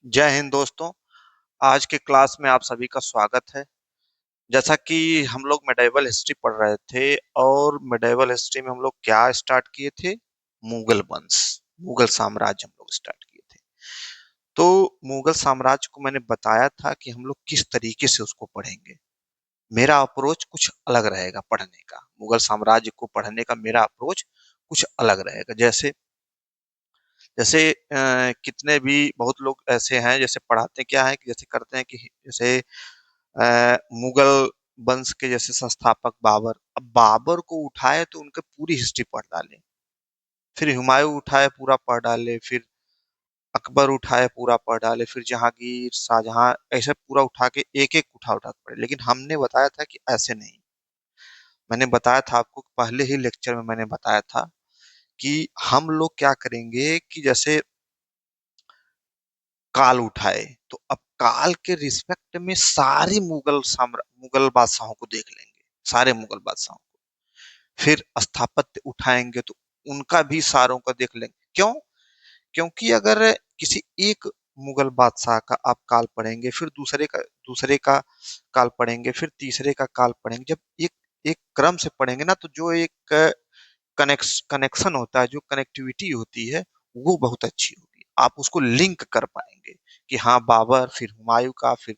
जय हिंद दोस्तों। आज के क्लास में आप सभी का स्वागत है। जैसा कि हम लोग मेडिवल हिस्ट्री पढ़ रहे थे और मेडिवल हिस्ट्री में हम लोग क्या स्टार्ट किए थे? मुगल वंश, मुगल साम्राज्य हम लोग स्टार्ट किए थे। तो मुगल साम्राज्य को मैंने बताया था कि हम लोग किस तरीके से उसको पढ़ेंगे। मेरा अप्रोच कुछ अलग रहेगा पढ़ने का। मुगल साम्राज्य को पढ़ने का मेरा अप्रोच कुछ अलग रहेगा। जैसे जैसे कितने भी बहुत लोग ऐसे हैं जैसे पढ़ाते क्या है कि जैसे करते हैं कि जैसे मुगल वंश के जैसे संस्थापक बाबर, अब बाबर को उठाए तो उनके पूरी हिस्ट्री पढ़ डाले, फिर हुमायूं उठाए पूरा पढ़ डाले, फिर अकबर उठाए पूरा पढ़ डाले, फिर जहांगीर, शाहजहां, ऐसे पूरा उठा के एक एक उठा उठा के पढ़े। लेकिन हमने बताया था कि ऐसे नहीं। मैंने बताया था आपको, पहले ही लेक्चर में मैंने बताया था कि हम लोग क्या करेंगे कि जैसे काल उठाए तो अब काल के रिस्पेक्ट में सारी मुगल बादशाहों को देख लेंगे, सारे मुगल बादशाहों को। फिर स्थापत्य उठाएंगे तो उनका भी सारों का देख लेंगे। क्यों? क्योंकि अगर किसी एक मुगल बादशाह का आप काल पढ़ेंगे, फिर दूसरे का काल पढ़ेंगे, फिर तीसरे का काल पढ़ेंगे, जब एक एक क्रम से पढ़ेंगे ना, तो जो एक कनेक्शन होता है, जो कनेक्टिविटी होती है, वो बहुत अच्छी होगी। आप उसको लिंक कर पाएंगे कि हाँ बाबर, फिर हुमायूं का, फिर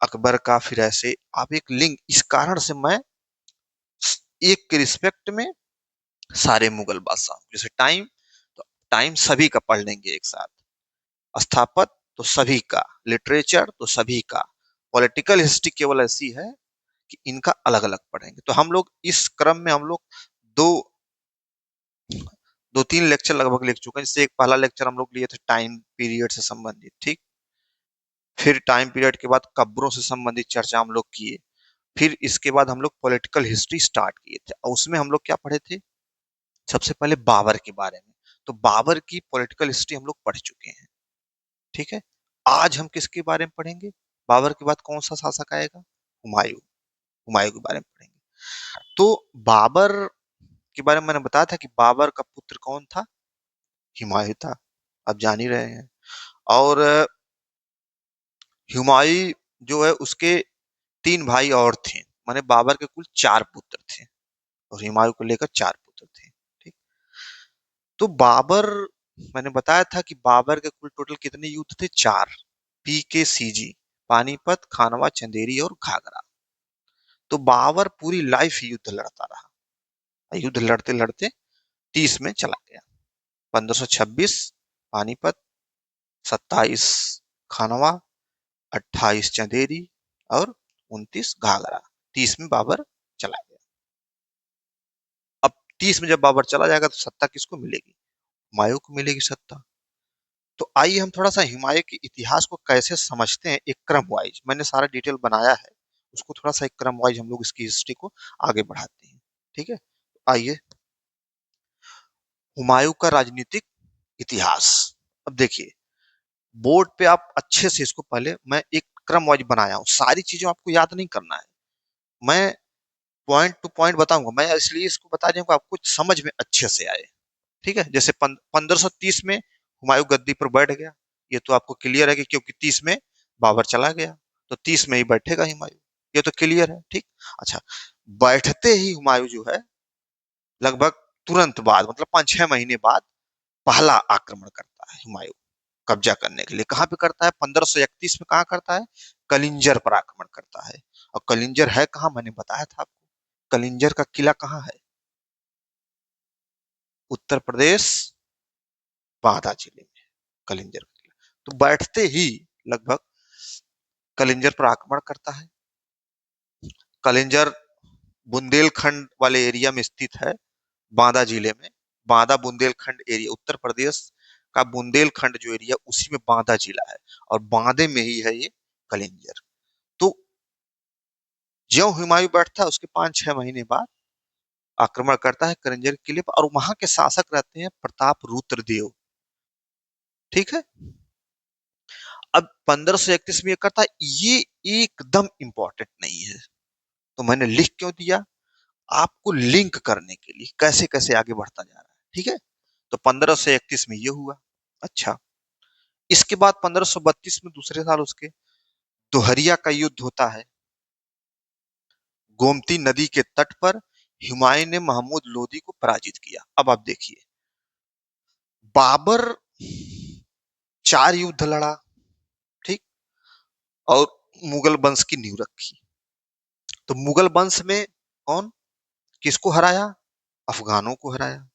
अकबर का, फिर ऐसे आप एक लिंक। इस कारण से मैं एक के रिस्पेक्ट में सारे मुगल बादशाह, जैसे टाइम, तो टाइम सभी का पढ़ लेंगे एक साथ, स्थापत तो सभी का, लिटरेचर तो सभी का, पॉलिटिकल हिस्ट्री केवल ऐसी है कि इनका अलग अलग पढ़ेंगे। तो हम लोग इस क्रम में हम लोग दो दो तीन लेक्चर लगभग लिख चुके हैं। जैसे एक पहला लेक्चर हम लोग लिए थे टाइम पीरियड से संबंधित, ठीक। फिर टाइम पीरियड के बाद कब्रों से संबंधित चर्चा हम लोग किए। फिर इसके बाद हम लोग पॉलिटिकल हिस्ट्री स्टार्ट किए थे और उसमें हम लोग क्या पढ़े थे? सबसे पहले बाबर के बारे में। तो बाबर की पॉलिटिकल हिस्ट्री हम लोग पढ़ चुके हैं, ठीक है। आज हम किसके बारे में पढ़ेंगे? बाबर के बाद कौन सा शासक आएगा? हुमायूं। हुमायूं के बारे में पढ़ेंगे। तो बाबर के बारे में मैंने बताया था कि बाबर का पुत्र कौन था? हुमायूं था। आप जान ही रहे हैं। और हुमायूं जो है उसके तीन भाई और थे, माने बाबर के कुल चार पुत्र थे और हुमायूं को लेकर चार पुत्र थे, ठीक। तो बाबर, मैंने बताया था कि बाबर के कुल टोटल कितने युद्ध थे? चार। PKCG, पानीपत, खानवा, चंदेरी और घाघरा। तो बाबर पूरी लाइफ युद्ध लड़ता रहा। युद्ध लड़ते लड़ते 30 में चला गया। 1526 पानीपत, 27 खानवा, 28 चंदेरी और 29 घाघरा। 30 में बाबर चला गया। अब 30 में जब बाबर चला जाएगा तो सत्ता किसको मिलेगी? हुमायूं को मिलेगी सत्ता। तो आइए हम थोड़ा सा हुमायूं के इतिहास को कैसे समझते हैं, एक क्रम वाइज मैंने सारा डिटेल बनाया है, उसको थोड़ा सा एक क्रम वाइज हम लोग इसकी हिस्ट्री को आगे बढ़ाते हैं, ठीक है। आइए, हुमायूं का राजनीतिक इतिहास। अब देखिए, बोर्ड पे आप अच्छे से इसको, पहले मैं एक क्रम वाइज बनाया हूँ, सारी चीजों आपको याद नहीं करना है, मैं पॉइंट टू पॉइंट बताऊंगा। मैं इसलिए इसको बता दूंगा आपको समझ में अच्छे से आए, ठीक है। जैसे 1530 में हुमायूं गद्दी पर बैठ गया, ये तो आपको क्लियर है कि क्योंकि 30 में बाबर चला गया, तो 30 में ही बैठेगा हुमायूं, ये तो क्लियर है, ठीक। अच्छा, बैठते ही हुमायूं जो है लगभग तुरंत बाद, मतलब 5-6 महीने बाद पहला आक्रमण करता है हुमायूं, कब्जा करने के लिए। कहां पे करता है? 1531 में कहा करता है? कलिंजर पर आक्रमण करता है। और कलिंजर है कहाँ? मैंने बताया था आपको, कलिंजर का किला कहाँ है? उत्तर प्रदेश, बांदा जिले में कलिंजर का किला। तो बैठते ही लगभग कलिंजर पर आक्रमण करता है। कलिंजर बुंदेलखंड वाले एरिया में स्थित है, बांदा जिले में। बांदा बुंदेलखंड एरिया, उत्तर प्रदेश का बुंदेलखंड जो एरिया, उसी में बांदा जिला है और बांदे में ही है ये कलिंजर। तो ज्यों हुमायूं बैठता है उसके 5-6 महीने बाद आक्रमण करता है कलिंजर के किले पर, और वहां के शासक रहते हैं प्रताप रुद्र देव, ठीक है। अब 1531 में ये करता है, ये एकदम इंपॉर्टेंट नहीं है, तो मैंने लिख क्यों दिया? आपको लिंक करने के लिए, कैसे कैसे आगे बढ़ता जा रहा है, ठीक है। तो 1531 में ये हुआ। अच्छा, इसके बाद 1532 में दूसरे साल उसके दोहरिया का युद्ध होता है गोमती नदी के तट पर। हुमायूं ने महमूद लोदी को पराजित किया। अब आप देखिए, बाबर 4 युद्ध लड़ा, ठीक, और मुगल वंश की नींव रखी। तो मुगल वंश में कौन किसको हराया? अफगानों को हराया।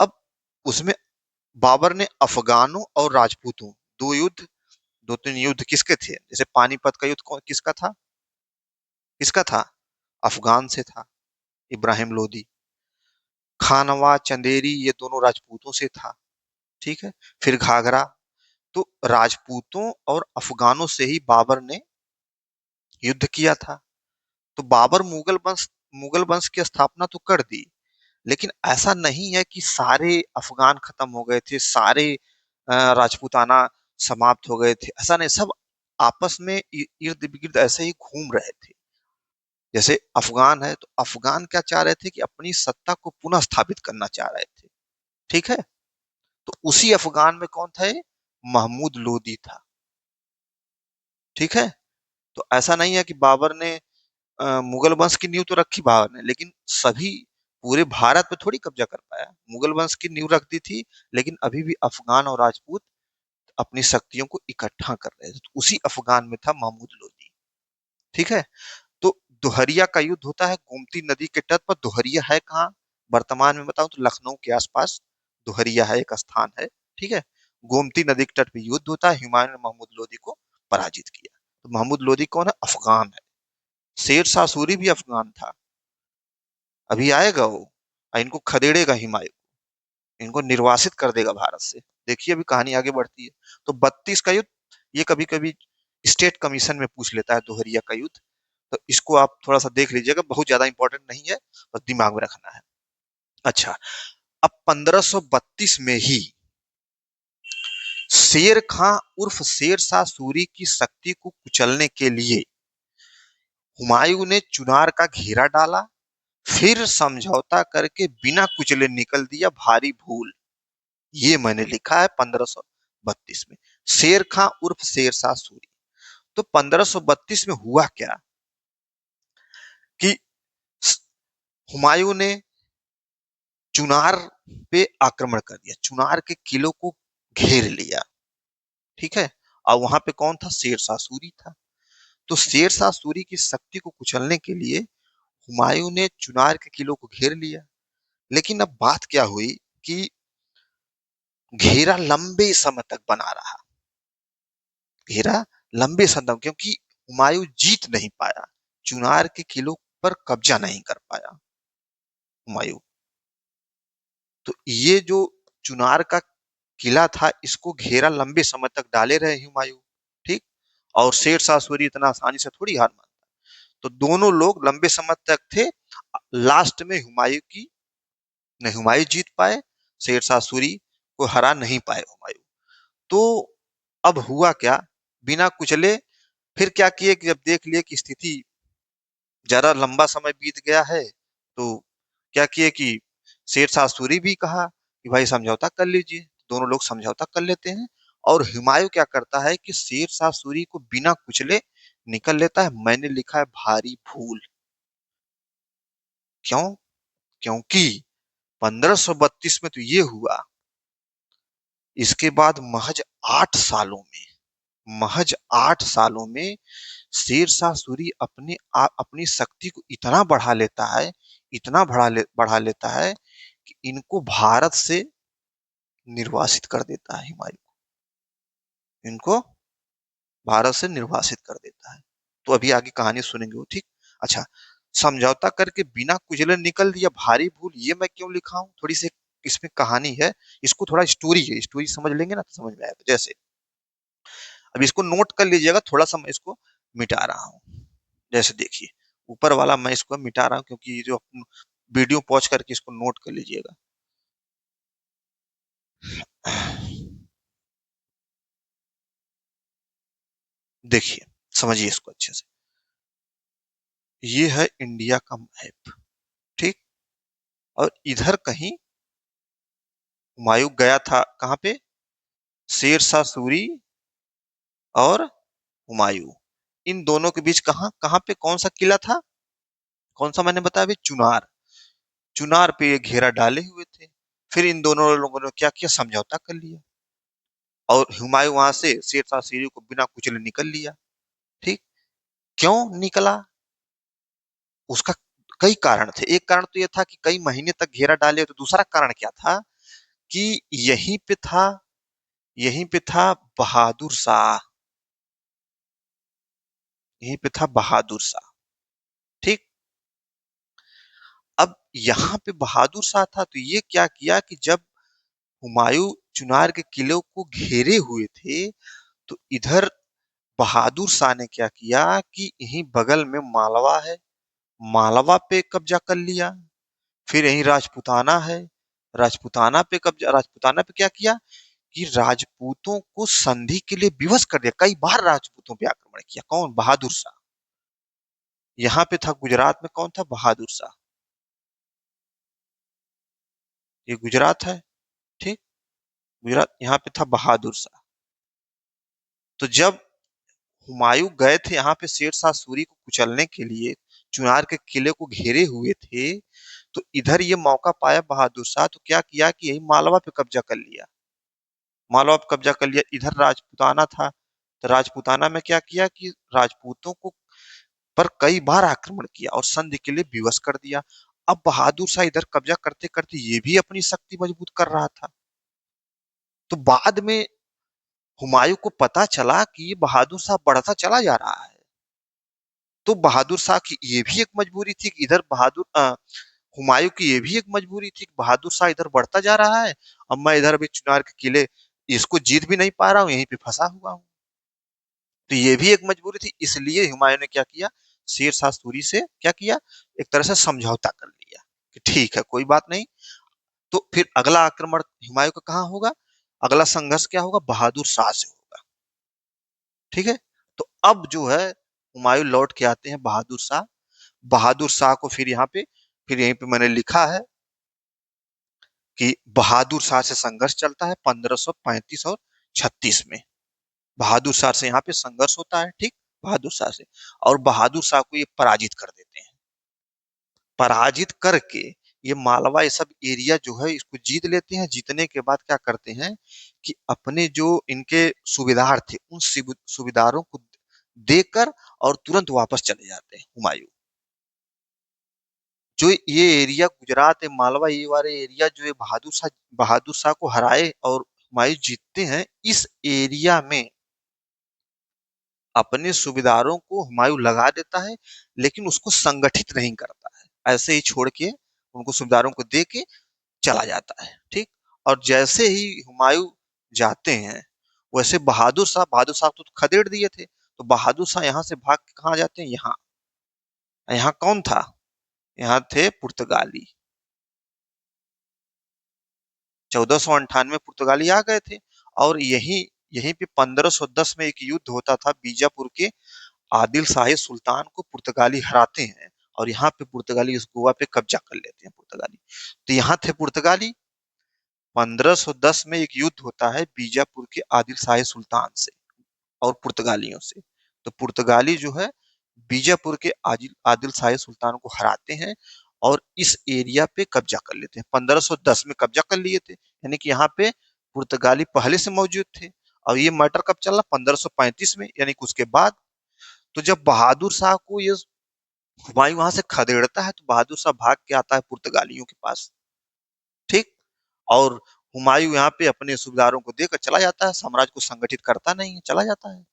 अब उसमें बाबर ने अफगानों और राजपूतों, 2 युद्ध, 2-3 युद्ध किसके थे? जैसे पानीपत का युद्ध किसका था? किसका था? अफगान से था, इब्राहिम लोदी। खानवा चंदेरी ये दोनों राजपूतों से था, ठीक है। फिर घाघरा। तो राजपूतों और अफगानों से ही बाबर ने युद्ध किया था। तो बाबर मुगल वंश की स्थापना तो कर दी, लेकिन ऐसा नहीं है कि सारे अफगान खत्म हो गए थे, सारे राजपूताना समाप्त हो गए थे, ऐसा नहीं। सब आपस में इर्द गिर्द ऐसे ही घूम रहे थे। जैसे अफगान है, तो अफगान क्या चाह रहे थे कि अपनी सत्ता को पुनः स्थापित करना चाह रहे थे, ठीक है। तो उसी अफगान में कौन था? महमूद लोदी था, ठीक है। तो ऐसा नहीं है कि बाबर ने मुगल वंश की नींव तो रखी बाबर ने, लेकिन सभी पूरे भारत पे थोड़ी कब्जा कर पाया। मुगल वंश की नींव रख दी थी, लेकिन अभी भी अफगान और राजपूत अपनी शक्तियों को इकट्ठा कर रहे थे। तो उसी अफगान में था महमूद लोदी, ठीक है। तो दोहरिया का युद्ध होता है गोमती नदी के तट पर। दोहरिया है कहाँ? वर्तमान में बताऊं तो लखनऊ के आसपास दोहरिया है, एक स्थान है, ठीक है। गोमती नदी के तट पर युद्ध होता है। हुमायूं ने महमूद लोदी को पराजित किया। तो महमूद लोदी कौन है? अफगान है। शेर शाह सूरी भी अफगान था। अभी आएगा वो और इनको खदेड़ेगा हुमायूं, इनको निर्वासित कर देगा भारत से। देखिए अभी कहानी आगे बढ़ती है। तो 32 का युद्ध, ये कभी कभी स्टेट कमीशन में पूछ लेता है, दोहरिया का युद्ध। तो इसको आप थोड़ा सा देख लीजिएगा, बहुत ज्यादा इंपॉर्टेंट नहीं है, बस दिमाग में रखना है। अच्छा, अब 1532 में ही शेर खां उर्फ शेर शाह सूरी की शक्ति को कुचलने के लिए हुमायूं ने चुनार का घेरा डाला, फिर समझौता करके बिना कुचले निकल दिया भारी भूल। ये मैंने लिखा है 1532 में, शेर खां उर्फ शेर शाह सूरी। तो 1532 में हुआ क्या कि हुमायूं ने चुनार पे आक्रमण कर दिया, चुनार के किलों को घेर लिया, ठीक है। और वहां पे कौन था? शेर शाह सूरी था। तो शेर शाह सूरी की शक्ति को कुचलने के लिए हुमायूं ने चुनार के किलों को घेर लिया। लेकिन अब बात क्या हुई कि घेरा लंबे समय तक बना रहा, घेरा लंबे समय तक, क्योंकि हुमायूं जीत नहीं पाया, चुनार के किलों पर कब्जा नहीं कर पाया हुमायूं। तो ये जो चुनार का किला था, इसको घेरा लंबे समय तक डाले रहे हुमायूं, ठीक। और शेर शाह सूरी इतना आसानी से थोड़ी हार मानता। तो दोनों लोग लंबे समय तक थे। लास्ट में हुमायूं की नहीं, हुमायूं जीत पाए, शेर शाह सूरी को हरा नहीं पाए हुमायूं। तो अब हुआ क्या? बिना कुचले फिर क्या किए कि जब देख लिए कि स्थिति जरा लंबा समय बीत गया है, तो क्या किए कि शेर शाह सूरी भी कहा कि भाई समझौता कर लीजिए। दोनों लोग समझौता कर लेते हैं। और हुमायूं क्या करता है कि शेर शाह सूरी को बिना कुचले निकल लेता है। मैंने लिखा है भारी भूल। क्यों? क्योंकि 1532 में तो ये हुआ, इसके बाद महज 8 सालों में शेर शाह सूरी अपनी शक्ति को इतना बढ़ा लेता है, इतना बढ़ा लेता है कि इनको भारत से निर्वासित कर देता है हुमायूं को, इनको भारत से निर्वासित कर देता है। तो अभी आगे कहानी सुनेंगे वो, ठीक। अच्छा, समझौता करके बिना कुचले निकल दिया भारी भूल, ये मैं क्यों लिखा हूं? थोड़ी सी इसमें कहानी है, इसको थोड़ा स्टोरी है, स्टोरी समझ लेंगे ना तो समझ में आएगा। जैसे अब इसको नोट कर लीजिएगा, थोड़ा सा मैं इसको मिटा रहा हूँ। जैसे देखिए, ऊपर वाला मैं इसको मिटा रहा हूँ, क्योंकि ये जो वीडियो पॉज करके इसको नोट कर लीजिएगा। देखिए, समझिए इसको अच्छे से। ये है इंडिया का मैप, ठीक। और इधर कहीं हुमायूं गया था, कहाँ पे? शेरशाह सूरी और हुमायूं, इन दोनों के बीच कहाँ कहाँ पे कौन सा किला था? कौन सा मैंने बताया अभी? चुनार। चुनार पे ये घेरा डाले हुए थे। फिर इन दोनों लोगों ने क्या किया, समझौता कर लिया, और हुमायूं वहां से शेरशाह सूरी को बिना कुचले निकल लिया। ठीक। क्यों निकला? उसका कई कारण थे। एक कारण तो यह था कि कई महीने तक घेरा डाले, तो दूसरा कारण क्या था कि यहीं पे था, यहीं पे था बहादुर शाह। यहीं पे था बहादुर शाह। ठीक। अब यहाँ पे बहादुर शाह था, तो ये क्या किया कि जब हुमायूं चुनार के किले को घेरे हुए थे, तो इधर बहादुर शाह ने क्या किया कि यहीं बगल में मालवा है, मालवा पे कब्जा कर लिया। फिर यहीं राजपुताना है, राजपुताना पे कब्जा, राजपुताना पे क्या किया कि राजपूतों को संधि के लिए विवश कर दिया। कई बार राजपूतों पे आक्रमण किया। कौन? बहादुर शाह। यहाँ पे था गुजरात में, कौन था? बहादुर शाह। ये गुजरात है। ठीक। गुजरात, यहाँ पे था बहादुर शाह। तो जब हुमायूं गए थे यहाँ पे शेरशाह सूरी को कुचलने के लिए, चुनार के किले को घेरे हुए थे, तो इधर ये मौका पाया बहादुर शाह, तो क्या किया कि यही मालवा पे कब्जा कर लिया। मालवा पे कब्जा कर लिया। इधर राजपुताना था, तो राजपुताना में क्या किया कि राजपूतों को पर कई बार आक्रमण किया और संधि के लिए विवश कर दिया। अब बहादुर शाह इधर कब्जा करते करते ये भी अपनी शक्ति मजबूत कर रहा था। तो बाद में हुमायूं को पता चला कि ये बहादुर शाह बढ़ता चला जा रहा है। तो बहादुर शाह की ये भी एक मजबूरी थी कि इधर हुमायूं की ये भी एक मजबूरी थी कि बहादुर शाह इधर बढ़ता जा रहा है, अब मैं इधर अभी चुनार के किले इसको जीत भी नहीं पा रहा हूँ, यहीं पे फंसा हुआ हूँ। तो ये भी एक मजबूरी थी, इसलिए हुमायूं ने क्या किया, शेर शाह सूरी से क्या किया, एक तरह से समझौता कर लिया कि ठीक है कोई बात नहीं। तो फिर अगला आक्रमण हुमायूं का कहाँ होगा? अगला संघर्ष क्या होगा? बहादुर शाह से होगा। ठीक है। तो अब जो है हुमायूं लौट के आते हैं बहादुर शाह। बहादुर शाह को फिर यहाँ पे, फिर यहीं पे मैंने लिखा है कि बहादुर शाह से संघर्ष चलता है 1535 और 36 में। बहादुर शाह से यहाँ पे संघर्ष होता है। ठीक। बहादुर शाह से, और बहादुर शाह को ये पराजित कर देते हैं। पराजित करके ये मालवा, ये सब एरिया जो है इसको जीत लेते हैं। जीतने के बाद क्या करते हैं कि अपने जो इनके सूबेदार थे उन सूबेदारों को देकर और तुरंत वापस चले जाते हैं हुमायूं। जो ये एरिया गुजरात है, मालवा, ये वाले एरिया जो है बहादुर शाह को हराए और हुमायूं जीतते हैं, इस एरिया में अपने सूबेदारों को हुमायूं लगा देता है, लेकिन उसको संगठित नहीं करता है, ऐसे ही छोड़ के उनको सूबेदारों को दे के चला जाता है। ठीक। और जैसे ही हुमायूं जाते हैं, वैसे बहादुर शाह तो खदेड़ दिए थे, तो बहादुर शाह यहाँ से भाग के कहाँ जाते हैं? यहाँ। यहाँ कौन था? यहाँ थे पुर्तगाली। 1498 पुर्तगाली आ गए थे, और यही यहीं पे 1510 में एक युद्ध होता था, बीजापुर के आदिल शाही सुल्तान को पुर्तगाली हराते हैं, और यहाँ पे पुर्तगाली इस गोवा पे कब्जा कर लेते हैं पुर्तगाली। तो यहाँ थे पुर्तगाली। 1510 में एक युद्ध होता है बीजापुर के आदिल शाही सुल्तान से और पुर्तगालियों से। तो पुर्तगाली जो है बीजापुर के आदिल आदिल शाही सुल्तान को हराते हैं और इस एरिया पे कब्जा कर लेते हैं। 1510 में कब्जा कर लिए थे, यानी कि यहाँ पे पुर्तगाली पहले से मौजूद थे। और ये मैटर कब चला? 1535 में, यानी कि उसके बाद। तो जब बहादुर शाह को ये हुमायूं वहां से खदेड़ता है, तो बहादुर शाह भाग के आता है पुर्तगालियों के पास। ठीक। और हुमायूं यहाँ पे अपने सूबेदारों को देकर चला जाता है, साम्राज्य को संगठित करता नहीं है, चला जाता है।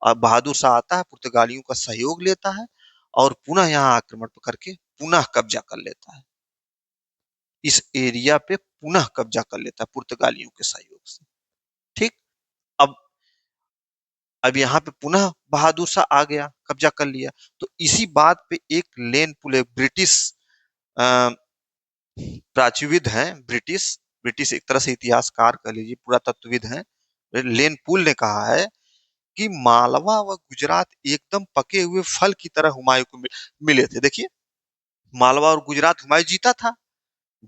और बहादुर शाह आता है, पुर्तगालियों का सहयोग लेता है, और पुनः यहाँ आक्रमण करके पुनः कब्जा कर लेता है। इस एरिया पे पुनः कब्जा कर लेता है पुर्तगालियों के सहयोग से। ठीक। अब अब यहाँ पे पुनः बहादुर शाह आ गया, कब्जा कर लिया। तो इसी बात पे एक लेन पुल, ब्रिटिश प्राचीविद हैं, ब्रिटिश ब्रिटिश एक तरह से इतिहासकार कह लीजिए, पुरातत्वविद हैं, लेन पुल ने कहा है कि मालवा व गुजरात एकदम पके हुए फल की तरह हुमायूं को मिले थे। देखिए, मालवा और गुजरात हुमायूं जीता था,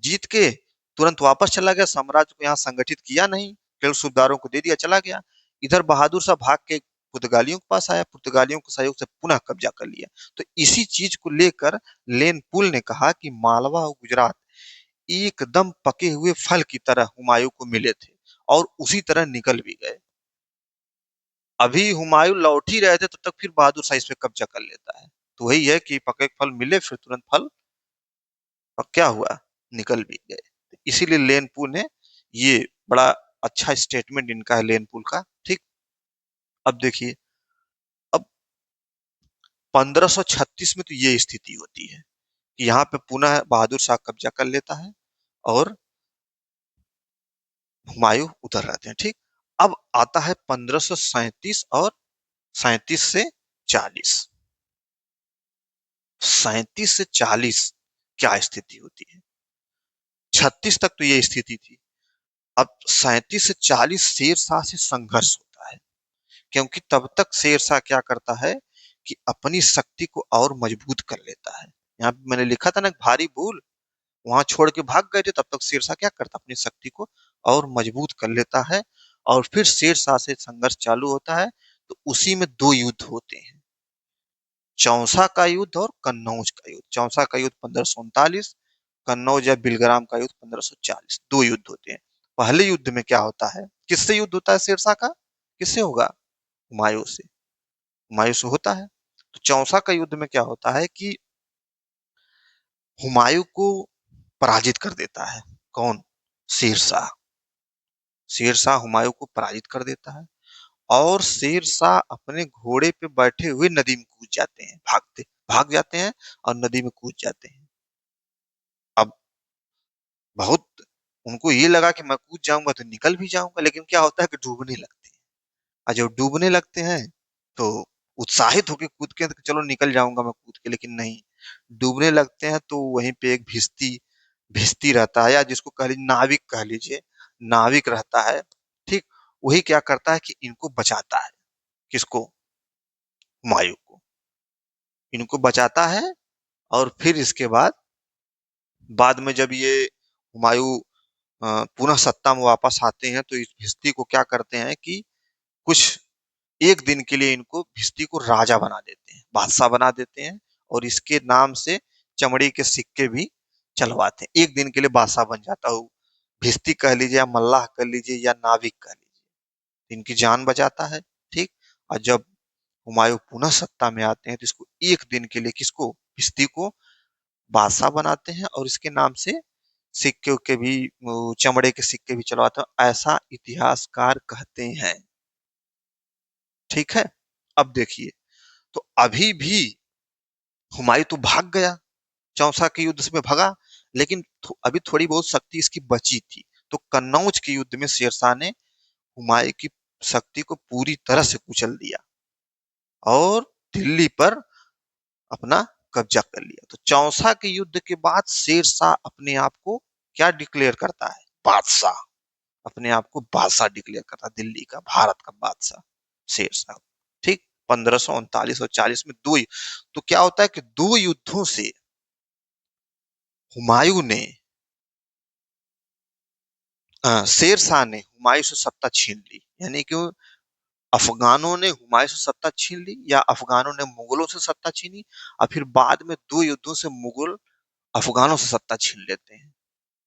जीत के तुरंत वापस चला गया, साम्राज्य को यहाँ संगठित किया नहीं, केवल सूबेदारों को दे दिया, चला गया। इधर बहादुर शाह भाग के पुर्तगालियों के पास आया, पुर्तगालियों के सहयोग से पुनः कब्जा कर लिया। तो इसी चीज को लेकर लेनपुल ने कहा कि मालवा और गुजरात एकदम पके हुए फल की तरह हुमायूं को मिले थे और उसी तरह निकल भी गए। अभी हुमायूं लौट ही रहे थे तब तक फिर बहादुर शाह इस पे कब्जा कर लेता है। तो वही है कि पके फल मिले फिर तुरंत फल, और क्या हुआ, निकल भी गए। इसीलिए लेनपुल ने ये बड़ा अच्छा स्टेटमेंट इनका है लेनपुल का, ठीक। अब देखिए, अब 1536 में तो ये स्थिति होती है कि यहाँ पे पुनः बहादुर शाह कब्जा कर लेता है और हुमायूं उधर रहते हैं, ठीक। अब आता है 1537 और 37 से 40। 37 से 40 क्या स्थिति होती है? 36 तक तो ये स्थिति थी। अब 37 से 40 शेरशाह से संघर्ष होता है, क्योंकि तब तक शेरशाह क्या करता है कि अपनी शक्ति को और मजबूत कर लेता है। यहाँ पे मैंने लिखा था ना भारी भूल, वहां छोड़ के भाग गए थे, तब तक शेरशाह क्या करता, अपनी शक्ति को और मजबूत कर लेता है। और फिर शेरशाह से संघर्ष चालू होता है। तो उसी में दो युद्ध होते हैं, चौसा का युद्ध और कन्नौज का युद्ध। चौसा का युद्ध 1539, कन्नौज या बिलग्राम का युद्ध 1540। दो युद्ध होते हैं। पहले युद्ध में क्या होता है, किससे युद्ध होता है शेरशाह का, किससे होगा, हुमायूं से। हुमायूं से होता है। तो चौसा का युद्ध में क्या होता है कि हुमायूं को पराजित कर देता है। कौन, शेरशाह। शेरशाह हुमायूं को पराजित कर देता है और शेरशाह अपने घोड़े पे बैठे हुए नदी में कूद जाते हैं, भाग जाते हैं और नदी में कूद जाते हैं। अब बहुत उनको ये लगा कि मैं कूद जाऊंगा तो निकल भी जाऊंगा, लेकिन क्या होता है कि डूबने लगते हैं। और जब डूबने लगते हैं तो उत्साहित होकर कूदते हैं तो चलो निकल जाऊंगा मैं कूद के, लेकिन नहीं, डूबने लगते हैं तो वहीं पे एक भिश्ती भिश्ती रहता है, या जिसको कह लीजिए नाविक कह लीजिए, नाविक रहता है, ठीक। वही क्या करता है कि इनको बचाता है, किसको, हुमायूं को, इनको बचाता है। और फिर इसके बाद बाद में जब ये हुमायूं पुनः सत्ता में वापस आते हैं तो इस भिश्ती को क्या करते हैं कि कुछ एक दिन के लिए इनको भिश्ती को राजा बना देते हैं, बादशाह बना देते हैं। और इसके नाम से चमड़ी के सिक्के भी चलवाते हैं। एक दिन के लिए बादशाह बन जाता हो, भिश्ती कह लीजिए या मल्लाह कह लीजिए या नाविक कह लीजिए, इनकी जान बचाता है, ठीक। और जब हुमायूं पुनः सत्ता में आते हैं तो इसको एक दिन के लिए, किसको, भिश्ती को बादशाह बनाते हैं और इसके नाम से सिक्के के भी, चमड़े के सिक्के भी चलवाते हैं, ऐसा इतिहासकार कहते हैं, ठीक है। अब देखिए, तो अभी भी हुमायूं तो भाग गया, चौसा के युद्ध में भगा, लेकिन अभी थोड़ी बहुत शक्ति इसकी बची थी। तो कन्नौज के युद्ध में शेरशाह ने हुमायूं की शक्ति को पूरी तरह से कुचल दिया और दिल्ली पर अपना कब्जा कर लिया। तो चौसा के युद्ध के बाद शेरशाह अपने आप को क्या डिक्लेयर करता है, बादशाह। अपने आप को बादशाह डिक्लेयर करता है, दिल्ली का, भारत का बादशाह, शेरशाह, ठीक। 1539 और 40 में तो क्या होता है कि दो युद्धों से हुमायूं ने, शेरशाह ने हुमायूं से सत्ता छीन ली। यानी कि अफगानों ने हुमायूं से सत्ता छीन ली या अफगानों ने मुगलों से सत्ता छीनी, और फिर बाद में दो युद्धों से मुगल अफगानों से सत्ता छीन लेते हैं।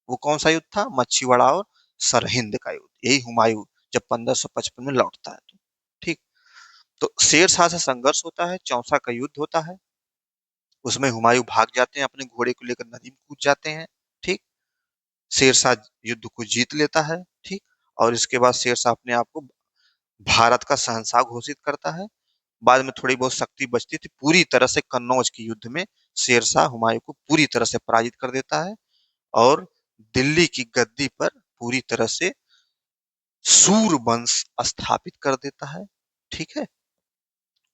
वो कौन सा युद्ध था, मच्छीवाड़ा और सरहिंद का युद्ध। यही हुमायूं जब 1555 में लौटता है तो, ठीक। तो शेरशाह से संघर्ष होता है, चौसा का युद्ध होता है, उसमें हुमायूं भाग जाते हैं, अपने घोड़े को लेकर नदी में कूद जाते हैं, ठीक। शेरशाह युद्ध को जीत लेता है, ठीक। और इसके बाद शेरशाह अपने आप को भारत का शहंशाह घोषित करता है। बाद में थोड़ी बहुत शक्ति बचती थी, पूरी तरह से कन्नौज के युद्ध में शेरशाह हुमायूं को पूरी तरह से पराजित कर देता है और दिल्ली की गद्दी पर पूरी तरह से सूर वंश स्थापित कर देता है, ठीक है।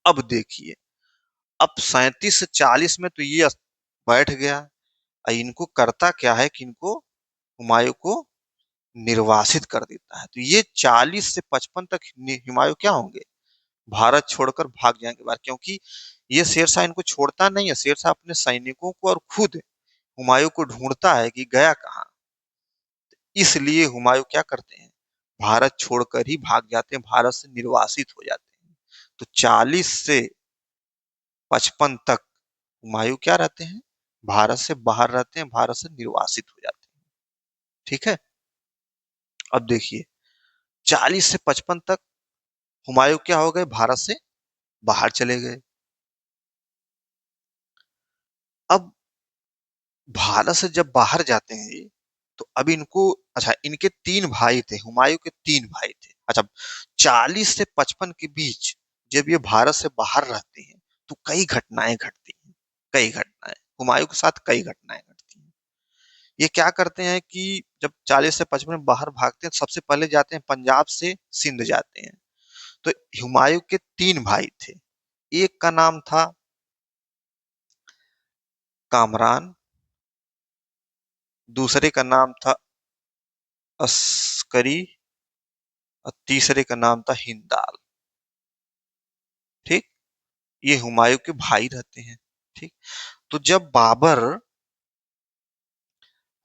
अब देखिए, अब 37 से 40 में तो ये बैठ गया। इनको करता क्या है कि इनको, हुमायूं को निर्वासित कर देता है। तो ये 40 से 55 तक हुमायूं क्या होंगे, भारत छोड़कर भाग जाएंगे बाहर, क्योंकि ये शेरशाह इनको छोड़ता नहीं है। शेरशाह अपने सैनिकों को और खुद हुमायूं को ढूंढता है कि गया कहाँ। इसलिए हुमायूं क्या करते हैं, भारत छोड़कर ही भाग जाते हैं, भारत से निर्वासित हो जाते हैं। तो 40 से 55 तक हुमायूं क्या रहते हैं, भारत से बाहर रहते हैं, भारत से निर्वासित हो जाते हैं। ठीक है। अब देखिए 40 से 55 तक हुमायूं क्या हो गए, भारत से बाहर चले गए। अब भारत से जब बाहर जाते हैं ये, तो अब इनको, अच्छा इनके तीन भाई थे, हुमायूं के तीन भाई थे। अच्छा 40 से 55 के बीच जब ये भारत से बाहर रहते हैं तो कई घटनाएं घटती हैं, कई घटनाएं, हुमायूं के साथ कई घटनाएं घटती हैं। ये क्या करते हैं कि जब 40 से 55 में बाहर भागते हैं, सबसे पहले जाते हैं पंजाब से सिंध जाते हैं। तो हुमायूं के तीन भाई थे, एक का नाम था कामरान, दूसरे का नाम था अस्करी, और तीसरे का नाम था हिंदाल। ठीक। ये हुमायूं के भाई रहते हैं। ठीक। तो जब बाबर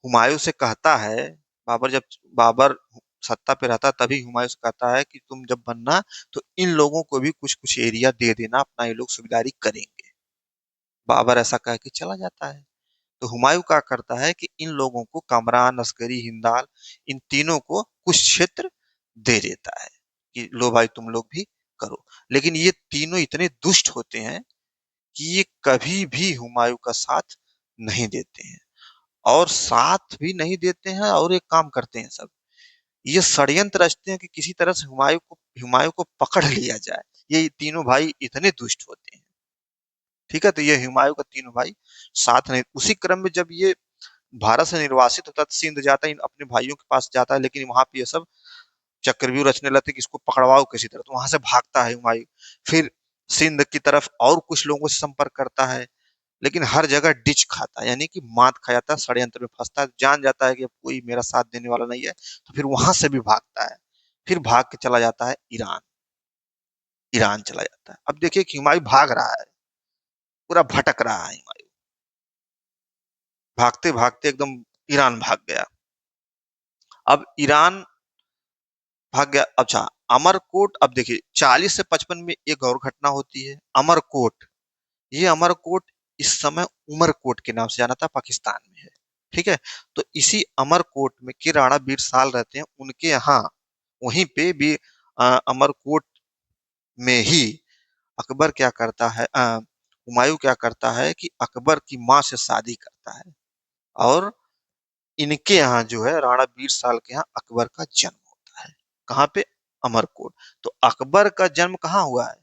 हुमायूं से कहता है, जब बाबर सत्ता पे रहता तभी हुमायूं से कहता है कि तुम जब बनना तो इन लोगों को भी कुछ कुछ एरिया दे देना, अपना ये लोग सूबेदारी करेंगे। बाबर ऐसा कह के चला जाता है। तो हुमायूं क्या करता है कि इन लोगों को, कमरान, अस्करी, हिंदाल, इन तीनों को कुछ क्षेत्र दे देता है कि लो भाई तुम लोग भी करो। लेकिन ये तीनों इतने दुष्ट होते हैं कि ये कभी भी हुमायूं का साथ नहीं देते हैं, और साथ भी नहीं देते हैं, और एक काम करते हैं सब, ये षड्यंत्र रचते हैं कि किसी तरह से हुमायूं को पकड़ लिया जाए। ये तीनों भाई इतने दुष्ट होते हैं। ठीक है। तो ये हुमायूं का तीनों भाई साथ नहीं, उसी क्रम में जब ये भारत से निर्वासित होता है, सिंध जाता है, अपने भाइयों के पास जाता है, लेकिन वहां पे ये सब चक्रव्यूह रचने लगते हैं कि इसको पकड़वाओ किसी तरह। तो वहां से भागता है हुमायूं, फिर सिंध की तरफ और कुछ लोगों से संपर्क करता है, लेकिन हर जगह डिच खाता है, यानी कि मात खा जाता है, षड्यंत्र में फंसता है, जान जाता है कि अब कोई मेरा साथ देने वाला नहीं है, तो फिर वहां से भी भागता है। फिर भाग के चला जाता है ईरान, ईरान चला जाता है। अब देखिए कि हुमायूं भाग रहा है, पूरा भटक रहा है हुमायूं, भागते भागते एकदम ईरान भाग गया। अब ईरान भाग गया। अच्छा, अमरकोट, अब देखिए 40 से 55 में एक और घटना होती है, अमरकोट। ये अमरकोट इस समय उमरकोट के नाम से जाना था, पाकिस्तान में है। ठीक है। तो इसी अमरकोट में के राणा बीरसाल रहते हैं, उनके यहाँ वहीं पे भी अमरकोट में ही अकबर क्या करता है, हुमायूं क्या करता है कि अकबर की माँ से शादी करता है, और इनके यहाँ जो है राणा बीरसाल के यहाँ अकबर का जन्म होता है। कहाँ पे, अमरकोट। तो अकबर का जन्म कहाँ हुआ है,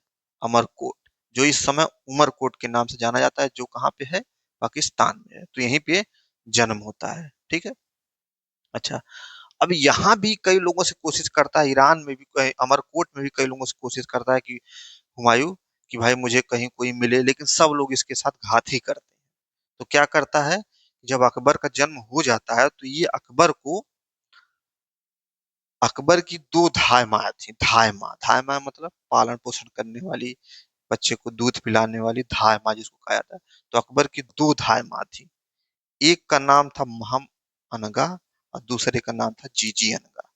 अमरकोट, जो इस समय उमरकोट के नाम से जाना जाता है, जो कहाँ पे है, पाकिस्तान में है। तो यहीं पे जन्म होता है। ठीक है। अच्छा, अब यहाँ भी कई लोगों से कोशिश करता है, ईरान में भी, अमरकोट में भी कई लोगों से कोशिश करता है कि हुमायूं, कि भाई मुझे कहीं कोई मिले, लेकिन सब लोग इसके साथ घात ही करते हैं। तो क्या करता है, जब अकबर का जन्म हो जाता है तो ये अकबर की दो धाय माँ थी, धाय माँ मतलब पालन पोषण करने वाली, बच्चे को दूध पिलाने वाली धाय माँ जिसको कहा जाता है। तो अकबर की दो धाय माँ थी, एक का नाम था महम अनगा, और दूसरे का नाम था जीजी अनगा।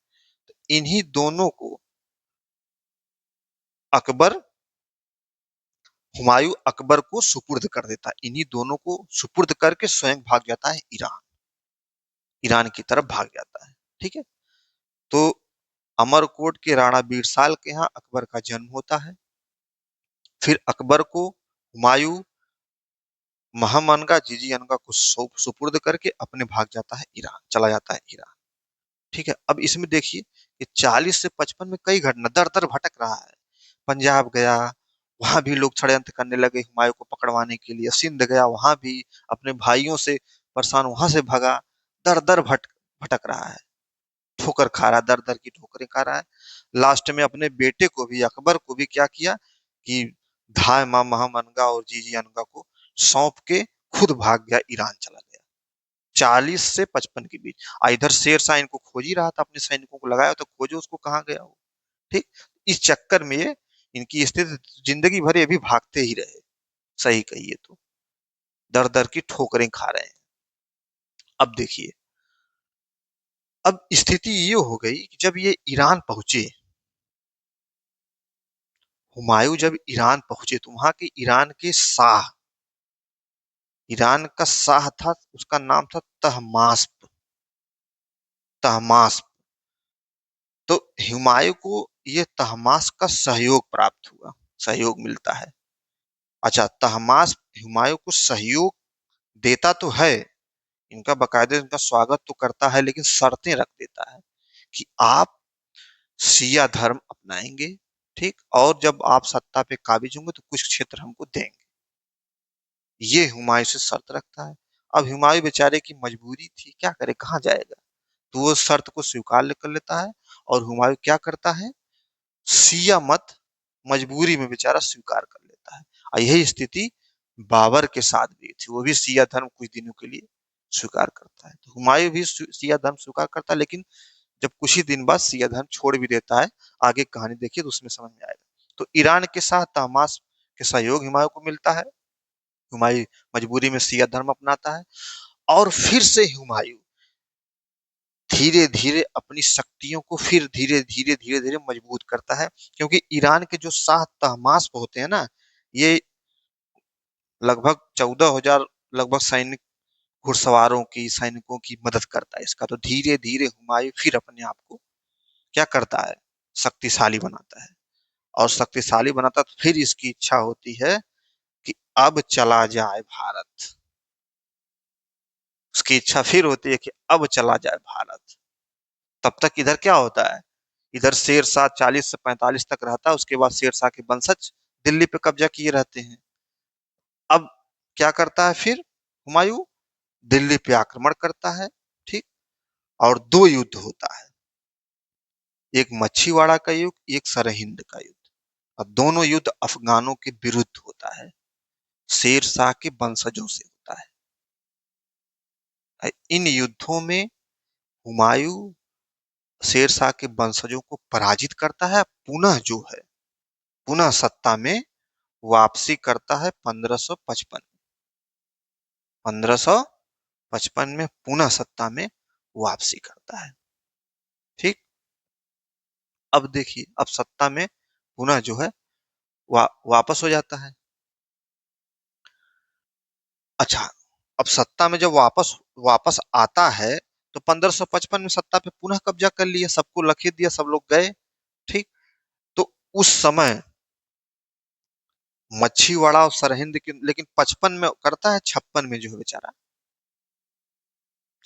तो इन्हीं दोनों को अकबर हुमायूं अकबर को सुपुर्द कर देता है, इन्हीं दोनों को सुपुर्द करके स्वयं भाग जाता है ईरान, ईरान की तरफ भाग जाता है। ठीक है। तो अमरकोट के राणा बीरसाल के यहाँ अकबर का जन्म होता है। फिर अकबर को हुमायूं महम अनगा, जीजी अनगा को सुपुर्द करके अपने भाग जाता है ईरान, चला जाता है ईरान। ठीक है। अब इसमें देखिए कि 40 से 55 में कई घटना, दर दर भटक रहा है। पंजाब गया, वहां भी लोग षड्यंत्र करने लगे हुमायूं को पकड़वाने के लिए, सिंध गया, वहां भी अपने भाइयों से परेशान, वहां से भगा, दर दर भटक रहा है, ठोकर खा रहा है, दर दर की ठोकरें खा रहा है। लास्ट में अपने बेटे को भी, अकबर को भी क्या किया कि धाय माम महम अनगा और जीजी अनगा को सौंप के खुद भाग गया, ईरान चला गया। 40 से 55 के बीच। इधर शेर शाह इनको खोज ही रहा था, अपने सैनिकों को लगाया, तो खोजो उसको कहाँ गया वो। ठीक। इस चक्कर में ये, इनकी स्थिति, जिंदगी भर ये भी भागते ही रहे, सही कहिए तो, दर दर की ठोकरें खा रहे हैं। अब देखिए अब स्थिति ये हो गई कि जब ये ईरान पहुंचे, हुमायूं जब ईरान पहुंचे तो वहां के ईरान के शाह, ईरान का शाह था, उसका नाम था तहमास्प। तहमास्प। तो हुमायूं को ये तहमास्प का सहयोग प्राप्त हुआ, सहयोग मिलता है। अच्छा, तहमास्प हुमायूं को सहयोग देता तो है, इनका बाकायदे इनका स्वागत तो करता है, लेकिन शर्तें रख देता है कि आप शिया धर्म अपनाएंगे, ठीक, और जब आप सत्ता पे काबिज होंगे तो कुछ क्षेत्र हमको देंगे। ये हुमायूं से शर्त रखता है। अब हुमायूं बेचारे की मजबूरी थी, क्या करे, कहाँ जाएगा, तो वो शर्त को स्वीकार कर लेता है। और हुमायूं क्या करता है, शिया मत मजबूरी में बेचारा स्वीकार कर लेता है। और यही स्थिति बाबर के साथ भी थी, वो भी शिया धर्म कुछ दिनों के लिए स्वीकार करता है। तो हुमायूं भी शिया धर्म स्वीकार करता है, लेकिन जब कुछ ही दिन बाद शिया धर्म छोड़ भी देता है। आगे कहानी देखिए तो उसमें समझ में आएगा। तो ईरान के साथ तहमास के सहयोग हुमायूं को मिलता है। हुमायूं मजबूरी में शिया धर्म अपनाता है, और फिर से हुमायूं धीरे धीरे अपनी शक्तियों को फिर धीरे धीरे धीरे धीरे मजबूत करता है। क्योंकि ईरान के जो शाह तहमास्प होते हैं ना, ये लगभग 14,000 लगभग सैनिक, घुड़सवारों की, सैनिकों की मदद करता है इसका। तो धीरे धीरे हुमायूं फिर अपने आप को क्या करता है, शक्तिशाली बनाता है। और शक्तिशाली बनाता है तो फिर इसकी इच्छा होती है कि अब चला जाए भारत। उसकी इच्छा फिर होती है कि अब चला जाए भारत। तब तक इधर क्या होता है, इधर शेर शाह 40 से 45 तक रहता है, उसके बाद शेर शाह के वंशज दिल्ली पे कब्जा किए रहते हैं। अब क्या करता है फिर हुमायूं, दिल्ली पे आक्रमण करता है, ठीक, और दो युद्ध होता है, एक मच्छीवाड़ा का युद्ध, एक सरहिंद का युद्ध। और दोनों युद्ध अफगानों के विरुद्ध होता है, शेर शाह के वंशजों से होता है। इन युद्धों में हुमायूं शेर शाह के वंशजों को पराजित करता है, पुनः जो है, पुनः सत्ता में वापसी करता है 1555। 1555 में पुनः सत्ता में वापसी करता है, ठीक। अब देखिए, अब सत्ता में पुनः जो है वापस हो जाता है। अच्छा, अब सत्ता में जब वापस वापस आता है तो 1555 में सत्ता पे पुनः कब्जा कर लिया, सबको लखेत दिया, सब लोग गए, ठीक। तो उस समय मच्छीवाड़ा और सरहिंद की, लेकिन 55 में करता है, 56 में जो है बेचारा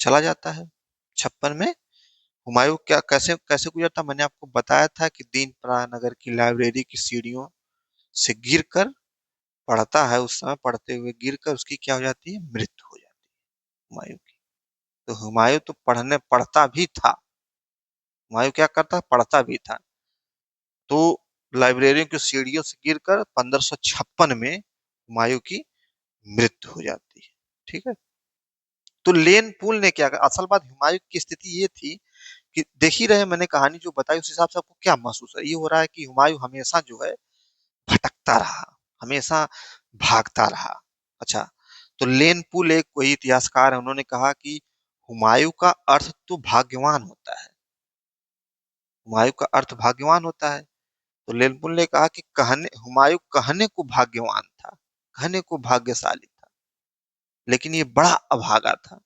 चला जाता है। 56 में हुमायूं क्या कैसे कैसे गुजरता, मैंने आपको बताया था कि दीनपरा नगर की लाइब्रेरी की सीढ़ियों से गिरकर पढ़ता है, उस समय पढ़ते हुए गिरकर उसकी क्या हो जाती है, मृत्यु हो जाती है हुमायूं की। तो हुमायूं तो पढ़ता भी था, हुमायूं क्या करता, पढ़ता भी था। तो लाइब्रेरियों की सीढ़ियों से गिरकर 1556 में हुमायूं की मृत्यु हो जाती है, ठीक है। तो लेन पुल ने क्या कहा, असल बात हुमायूं की स्थिति ये थी कि देख ही रहे मैंने कहानी जो बताई, उस हिसाब से आपको क्या महसूस है, ये हो रहा है कि हुमायूं हमेशा जो है भटकता रहा, हमेशा भागता रहा। अच्छा, तो लेन पुल एक कोई इतिहासकार है, उन्होंने कहा कि हुमायूं का अर्थ तो भाग्यवान होता है, हुमायूं का अर्थ भाग्यवान होता है। तो लेनपुल ने कहा कि कहने हुमायूं कहने को भाग्यवान था, कहने को भाग्यशाली था, लेकिन ये बड़ा अभागा था,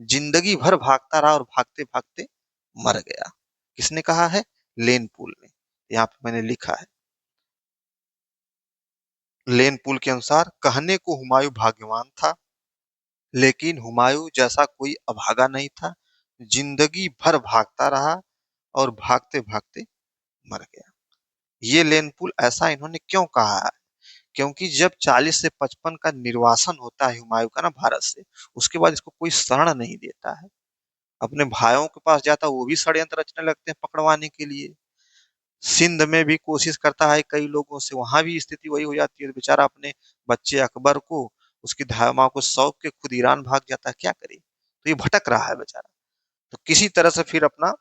जिंदगी भर भागता रहा और भागते भागते मर गया। किसने कहा है, लेनपुल ने, यहाँ पे मैंने लिखा है। लेनपुल के अनुसार कहने को हुमायूं भाग्यवान था, लेकिन हुमायूं जैसा कोई अभागा नहीं था, जिंदगी भर भागता रहा और भागते भागते मर गया। ये लेनपुल ऐसा इन्होंने क्यों कहा है, क्योंकि जब 40 से 55 का निर्वासन होता है हुमायूं का ना भारत से, उसके बाद इसको कोई शरण नहीं देता है, अपने भाइयों के पास जाता है, वो भी षड्यंत्र रचने लगते हैं पकड़वाने के लिए। सिंध में भी कोशिश करता है कई लोगों से, वहां भी स्थिति वही हो जाती है, बेचारा अपने बच्चे अकबर को, उसकी धामा को सौंप के खुद ईरान भाग जाता है, क्या करे। तो ये भटक रहा है बेचारा। तो किसी तरह से फिर अपना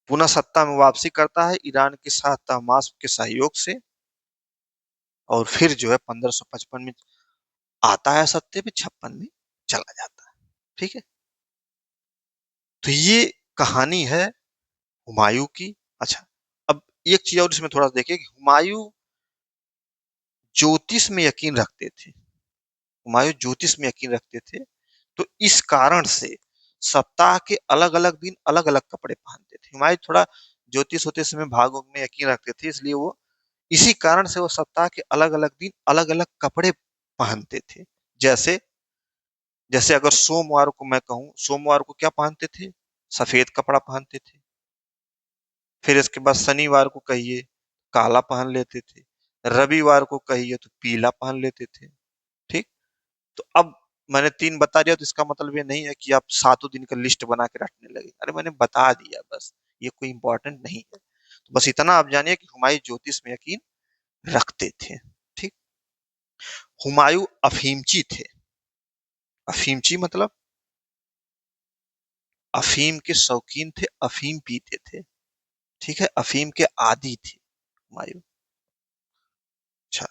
पुनः सत्ता में वापसी करता है ईरान के शाह तहमास्प के सहयोग से, और फिर जो है 1555 में आता है सत्ते पे, 56 में चला जाता है, ठीक है। तो ये कहानी है हुमायूं की। अच्छा, अब एक चीज और इसमें थोड़ा सा देखिए कि हुमायूं ज्योतिष में यकीन रखते थे। हुमायूं ज्योतिष में यकीन रखते थे, तो इस कारण से सप्ताह के अलग अलग दिन अलग अलग कपड़े पहनते थे। हुमायूं थोड़ा ज्योतिष होते समय भागों में यकीन रखते थे, इसलिए वो इसी कारण से वो सप्ताह के अलग अलग दिन अलग अलग कपड़े पहनते थे। जैसे जैसे अगर सोमवार को मैं कहूं, सोमवार को क्या पहनते थे? सफेद कपड़ा पहनते थे। फिर इसके बाद शनिवार को कहिए काला पहन लेते थे। रविवार को कहिए तो पीला पहन लेते थे। ठीक। तो अब मैंने 3 बता दिया, तो इसका मतलब ये नहीं है कि आप सातों दिन का लिस्ट बना के रखने लगे। अरे मैंने बता दिया बस, ये कोई इंपॉर्टेंट नहीं है। तो बस इतना आप जानिए कि हुमायूं ज्योतिष में यकीन रखते थे। ठीक। हुमायूं अफीमची थे। अफीमची मतलब अफीम के शौकीन थे, अफीम पीते थे। ठीक है, अफीम के आदी थे हुमायूं। अच्छा।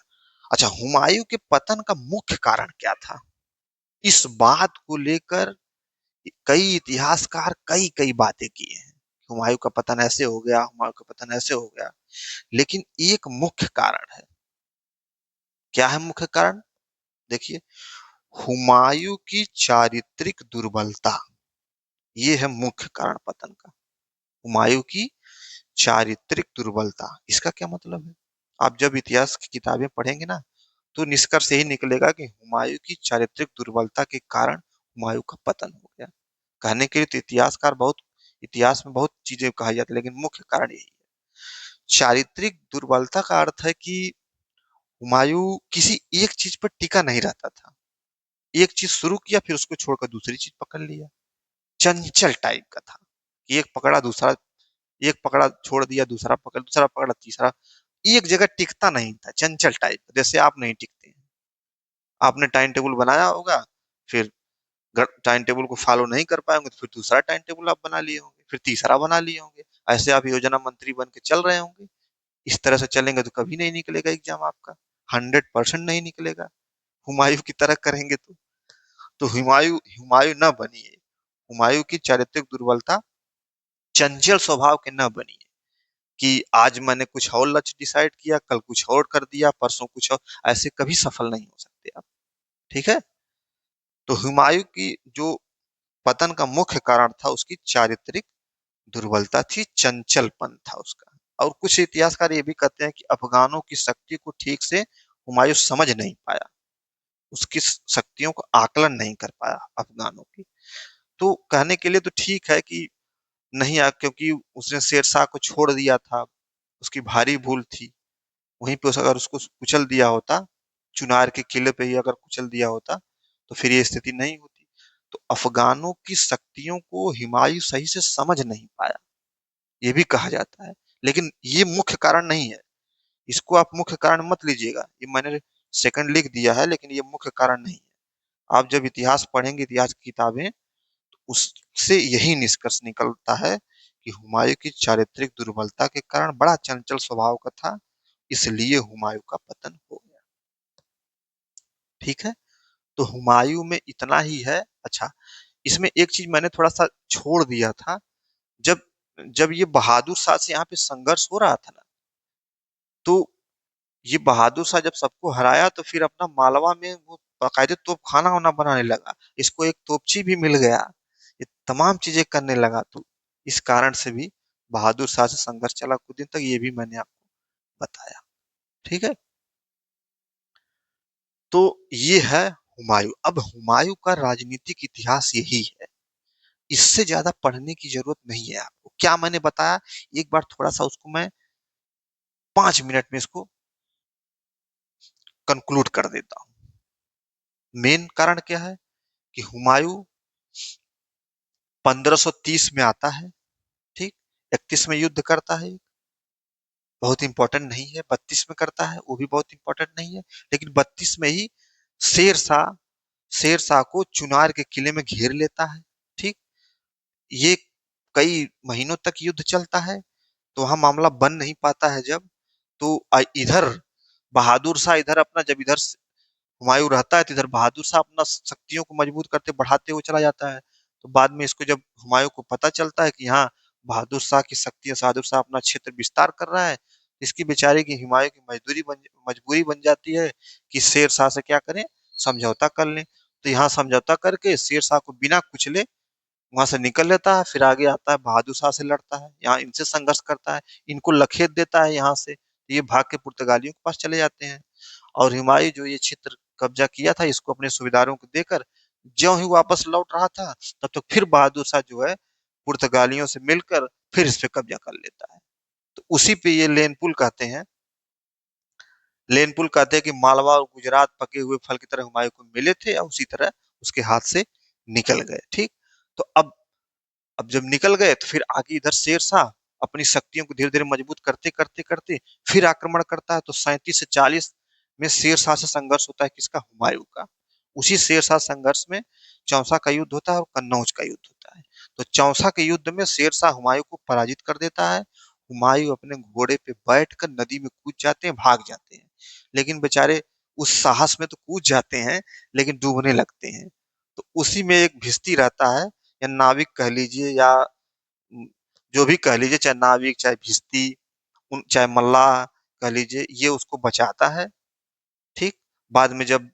अच्छा, हुमायूं के पतन का मुख्य कारण क्या था? इस बात को लेकर कई इतिहासकार कई कई बातें किए हैं। हुमायूं का पतन ऐसे हो गया, हुमायूं का पतन ऐसे हो गया। लेकिन एक मुख्य कारण है। क्या है मुख्य कारण? देखिए, हुमायूं की चारित्रिक दुर्बलता, ये है मुख्य कारण पतन का। हुमायूं की चारित्रिक दुर्बलता, इसका क्या मतलब है? आप जब इतिहास की किताबें पढ़ेंगे ना, तो निष्कर्ष यही निकलेगा कि हुमायूं की चारित्रिक दुर्बलता के कारण हुमायूं का पतन हो गया। कहने के लिए तो इतिहासकार बहुत, इतिहास में बहुत चीजें कहा जाती है, लेकिन मुख्य कारण यही है। चारित्रिक दुर्बलता का अर्थ है कि हुमायूं किसी एक चीज पर टिका नहीं रहता था। एक चीज शुरू किया, फिर उसको छोड़कर दूसरी चीज पकड़ लिया। चंचल टाइप का था कि एक पकड़ा दूसरा, एक पकड़ा छोड़ दिया, दूसरा पकड़, दूसरा पकड़ा तीसरा। एक जगह टिकता नहीं था, चंचल टाइप, जैसे आप नहीं टिकते हैं। आपने टाइम टेबल बनाया होगा, फिर टाइम टेबल को फॉलो नहीं कर पाएंगे, तो फिर दूसरा टाइम टेबल आप बना लिए होंगे, फिर तीसरा बना लिए होंगे। ऐसे आप योजना मंत्री बन के चल रहे होंगे। इस तरह से चलेंगे तो कभी नहीं निकलेगा एग्जाम आपका, 100% नहीं निकलेगा। हुमायूं की तरह करेंगे तो हुमायूं हुमायूं न बनिए। हुमायूं की चारित्रिक दुर्बलता चंचल स्वभाव के न बनिए, कि आज मैंने कुछ और लक्ष्य डिसाइड किया, कल कुछ और कर दिया, परसों कुछ और। ऐसे कभी सफल नहीं हो सकते आप। ठीक है। तो हुमायूं की जो पतन का मुख्य कारण था, उसकी चारित्रिक दुर्बलता थी, चंचलपन था उसका। और कुछ इतिहासकार ये भी कहते हैं कि अफगानों की शक्ति को ठीक से हुमायूं समझ नहीं पाया, उसकी शक्तियों को आकलन नहीं कर पाया अफगानों की। तो कहने के लिए तो ठीक है कि नहीं क्योंकि उसने शेरशाह को छोड़ दिया था, उसकी भारी भूल थी। वहीं पे अगर उसको कुचल दिया होता, चुनार के किले पे ही अगर कुचल दिया होता, तो फिर ये स्थिति नहीं होती। तो अफगानों की शक्तियों को हुमायूं सही से समझ नहीं पाया, ये भी कहा जाता है। लेकिन ये मुख्य कारण नहीं है, इसको आप मुख्य कारण मत लीजिएगा, ये मैंने सेकंड लिख दिया है, लेकिन ये मुख्य कारण नहीं है। आप जब इतिहास पढ़ेंगे, इतिहास की किताबें, तो उससे यही निष्कर्ष निकलता है कि हुमायूं की चारित्रिक दुर्बलता के कारण, बड़ा चंचल स्वभाव का था, इसलिए हुमायूं का पतन हो गया। ठीक है। तो हुमायूं में इतना ही है। अच्छा, इसमें एक चीज मैंने थोड़ा सा छोड़ दिया था। जब जब ये बहादुर शाह से यहाँ पे संघर्ष हो रहा था ना, तो ये बहादुर शाह जब सबको हराया, तो फिर अपना मालवा में वो बाकायदे तोप खाना वाना बनाने लगा। इसको एक तोपची भी मिल गया, ये तमाम चीजें करने लगा। तो इस कारण से भी बहादुर शाह से संघर्ष चला कुछ दिन तक, ये भी मैंने आपको बताया। ठीक है। तो ये है हुमायूं। अब हुमायूं का राजनीतिक इतिहास यही है, इससे ज्यादा पढ़ने की जरूरत नहीं है आपको। क्या मैंने बताया, एक बार थोड़ा सा उसको मैं 5 मिनट में इसको कंक्लूड कर देता हूँ। मेन कारण क्या है कि हुमायूं 1530 में आता है। ठीक। 31 में युद्ध करता है, बहुत इंपॉर्टेंट नहीं है। 32 में करता है, वो भी बहुत इंपॉर्टेंट नहीं है। लेकिन 32 में ही शेर शाह शेर शाह को चुनार के किले में घेर लेता है। ठीक। ये कई महीनों तक युद्ध चलता है, तो वहां मामला बन नहीं पाता है। जब तो इधर बहादुर शाह, इधर अपना जब इधर हुमायूं रहता है, तो इधर बहादुर शाह अपना शक्तियों को मजबूत करते बढ़ाते हुए चला जाता है। तो बाद में इसको जब हुमायूं को पता चलता है कि यहाँ बहादुर शाह की शक्ति है, बहादुर शाह अपना क्षेत्र विस्तार कर रहा है, इसकी बेचारे की हुमायूं की मजबूरी बन जाती है कि शेर शाह से क्या करें, समझौता कर लें। तो यहाँ समझौता करके शेर शाह को बिना कुचले वहां से निकल लेता है, फिर आगे आता है बहादुर शाह से लड़ता है, यहाँ इनसे संघर्ष करता है, इनको लखेत देता है यहाँ से, तो ये भाग के पुर्तगालियों के पास चले जाते हैं। और हुमायूं जो ये क्षेत्र कब्जा किया था इसको अपने सूबेदारों को देकर ज्यों ही वापस लौट रहा था, तब तक फिर बहादुर शाह जो है पुर्तगालियों से मिलकर फिर इस पे कब्जा कर लेता है। तो उसी पे ये लेन पुल कहते हैं कि मालवा और गुजरात पके हुए फल की तरह हुमायूं को मिले थे और उसी तरह उसके हाथ से निकल गए। ठीक। तो अब जब निकल गए तो फिर आगे इधर शेर शाह अपनी शक्तियों को धीरे धीरे मजबूत करते करते करते फिर आक्रमण करता है। तो 37 से 40 में शेर शाह से संघर्ष होता है, किसका, हुमायूं का। उसी शेर शाह संघर्ष में चौसा का युद्ध होता है और कन्नौज का युद्ध होता है। तो चौसा के युद्ध में शेर शाह हुमायूं को पराजित कर देता है। हुमायूं अपने घोड़े पे बैठकर नदी में कूद जाते हैं, भाग जाते हैं, लेकिन बेचारे उस साहस में तो कूद जाते हैं लेकिन डूबने लगते हैं। तो उसी में एक भिस्ती रहता है, या नाविक कह लीजिए, या जो भी कह लीजिए, चाहे नाविक चाहे भिस्ती चाहे मल्लाह कह लीजिए, ये उसको बचाता है। ठीक। बाद में जब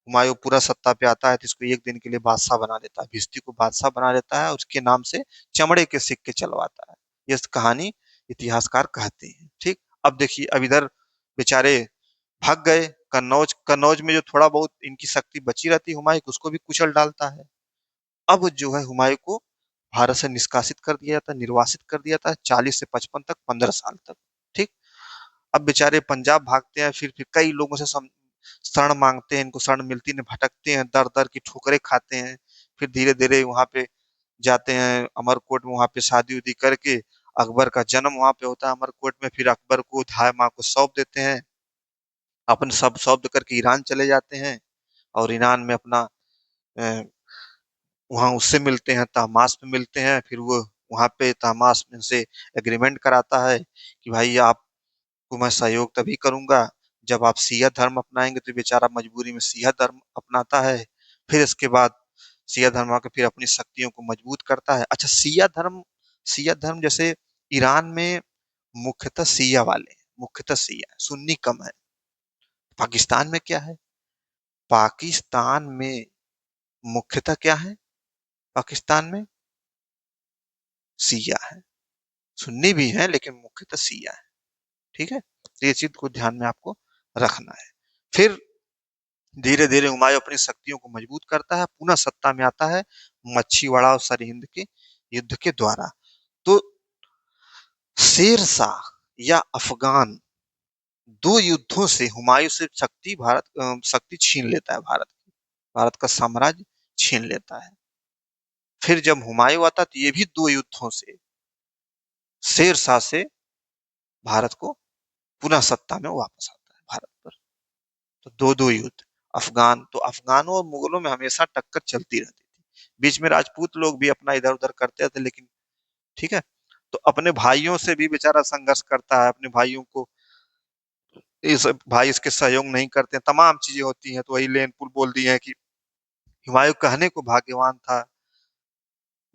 हुमायूं पूरा सत्ता पे आता है तो इसको एक दिन के लिए बादशाह बना देता है, भिस्ती को बादशाह बना देता है, उसके नाम से चमड़े के सिक्के चलवाता है। ये कहानी इतिहासकार कहते हैं। ठीक। अब देखिए, अब इधर बेचारे भाग गए कन्नौज। कन्नौज में जो थोड़ा बहुत इनकी शक्ति बची रहती है हुमायूं को, उसको भी कुचल डालता है। अब जो है हुमायूं को भारत से निष्कासित कर दिया जाता है, निर्वासित कर दिया जाता है 40 से 55 तक, 15 साल तक। ठीक। अब बेचारे पंजाब भागते हैं, फिर कई लोगों से शरण मांगते हैं, इनको शरण मिलती नहीं, भटकते हैं, दर दर की ठोकरें खाते हैं। फिर धीरे धीरे वहां पे जाते हैं अमरकोट में, वहां पे शादी उदी करके अकबर का जन्म वहां पे होता है अमरकोट में। फिर अकबर को धाय माँ को सौंप देते हैं, अपन सब सौंप करके ईरान चले जाते हैं। और ईरान में अपना वहां उससे मिलते हैं, तहमास में मिलते हैं। फिर वो वहां पे तहमास में से एग्रीमेंट कराता है कि भाई आपको मैं सहयोग तभी करूंगा जब आप सिया धर्म अपनाएंगे। तो बेचारा मजबूरी में सिया धर्म अपनाता है। फिर इसके बाद सिया धर्म आके फिर अपनी शक्तियों को मजबूत करता है। अच्छा, सिया धर्म जैसे ईरान में मुख्यतः सिया वाले हैं, मुख्यतः सिया है, सुन्नी कम है। पाकिस्तान में क्या है, पाकिस्तान में मुख्यतः क्या है, पाकिस्तान में सिया है, सुन्नी भी है लेकिन मुख्यतः सिया है। ठीक है, तो ये चीज को ध्यान में आपको रखना है। फिर धीरे धीरे हुमायूं अपनी शक्तियों को मजबूत करता है, पुनः सत्ता में आता है मच्छीवाड़ा और सरहिंद के युद्ध के द्वारा। तो शेर शाह या अफगान, दो युद्धों से हुमायूं से शक्ति छीन लेता है, भारत का साम्राज्य छीन लेता है। फिर जब हुमायूं आता तो ये भी दो युद्धों से शेर शाह से भारत को पुनः सत्ता में वापस आता है भारत पर। तो दो दो युद्ध, तो अफगानों और मुगलों में हमेशा टक्कर चलती रहती थी। बीच में राजपूत लोग भी अपना इधर उधर करते थे, लेकिन ठीक है। तो अपने भाइयों से भी बेचारा संघर्ष करता है, अपने भाइयों को इस भाई इसके सहयोग नहीं करते, तमाम चीजें होती हैं। तो वही लेनपुल बोल दिए हैं कि हुमायूं कहने को भाग्यवान था,